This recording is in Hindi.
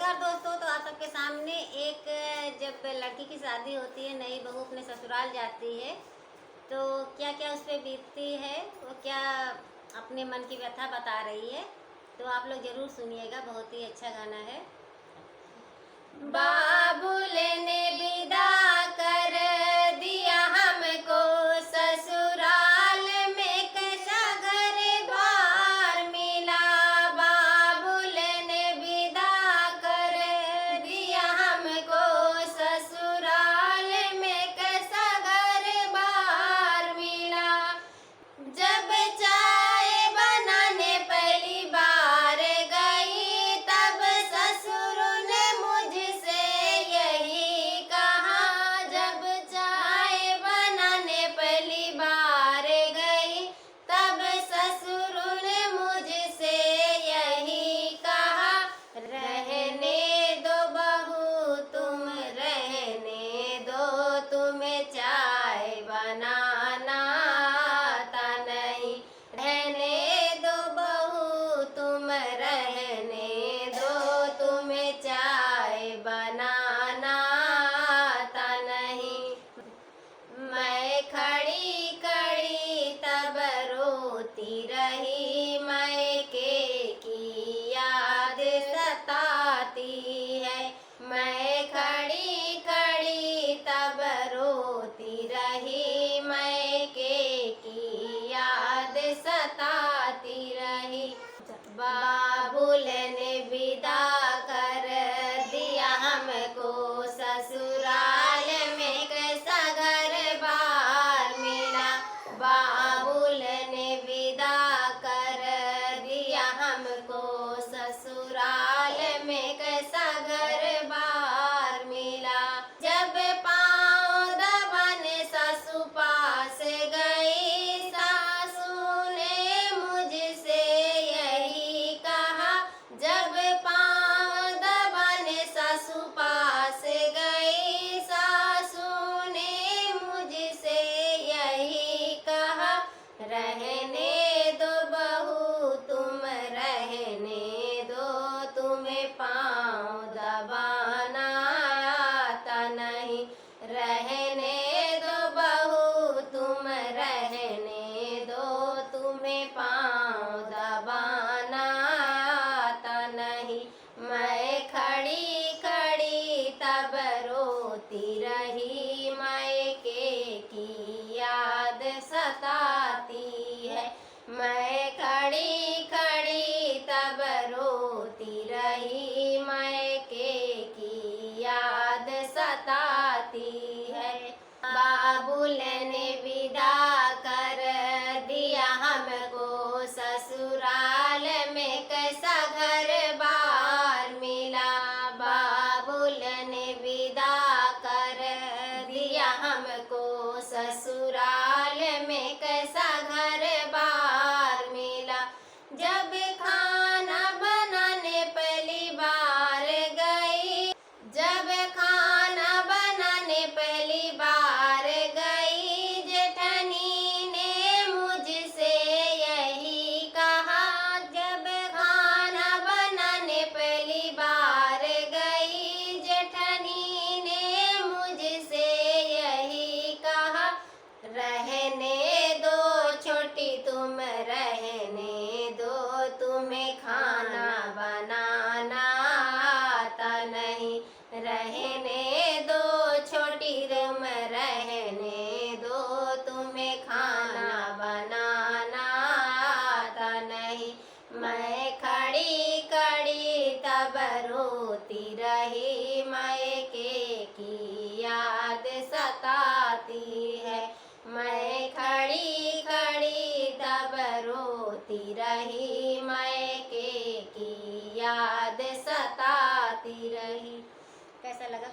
नमस्कार दोस्तों। तो आप सबके सामने एक जब लड़की की शादी होती है, नई बहू अपने ससुराल जाती है, तो क्या क्या उस पर बीतती है, वो क्या अपने मन की व्यथा बता रही है। तो आप लोग ज़रूर सुनिएगा, बहुत ही अच्छा गाना है। बाबुल ने विदा कर दिया हमको ससुराल में, कैसा घर द्वार मिला। बाबुल ने विदा कर दिया हमको ससुराल में, कैसा घर बार मिला। जब चाय बनाने पहली बार गई, तब ससुर ने मुझसे यही कहा। जब चाय बनाने पहली बार गई, तब ससुर ने मुझसे यही कहा। रहने दो बहू तुम, रहने दो, तुम्हें चाय बनाना आता नहीं। रहने दो बहू तुम, रहने दो, तुम्हें चाय बनाना आता नहीं। मैं खड़ी खड़ी तब रोती रही, मायके की याद सताती है। मैं खड़ी खड़ी तब रोती रही, मायके की याद सताती रही। बाबुल ने विदा कर दिया हमको ससुराल में, कैसा घर बार मिला। बाबुल ने विदा कर दिया हमको ससुराल में, कैसा घर बार मिला। जब पाँव दबाने सासू पास गई, सासू ने मुझसे यही कहा। जब पाँव दबाने सासू पास गई, सासू ने मुझसे यही कहा। रहने दो बहू तुम, रहने दो, तुम्हें पाँव दबाना आता नहीं। रहने दो बहू तुम, रहने दो, तुम्हें पाँव दबाना आता नहीं। मैं खड़ी खड़ी तब रोती रही, मायके की याद सताती है। मैं खड़ी खड़ी तब रोती रही, मायके की याद सताती है। बाबुल ने विदा कर दिया हमको ससुराल में, कैसा घर बार मिला। बाबुल ने विदा कर दिया हमको ससुराल में, कैसा घर बार मिला। जब खाना बनाने पहली बार गई, जब खाना बनाने पहली बार गई, जेठनी ने मुझसे यही कहा। जब खाना बनाने पहली बार गई, जेठनी ने मुझसे यही कहा। रहने दो छोटी तुम, रहने दो, तुम्हें खाना बनाना आता नहीं। रहने दो छोटी तुम, रहने दो, तुम्हें खाना बनाना आता नहीं। मैं खड़ी खड़ी तब रोती रही, मायके की याद सताती है। मैं खड़ी खड़ी तब रोती रही, मायके की याद सताती रही। कैसा लगा?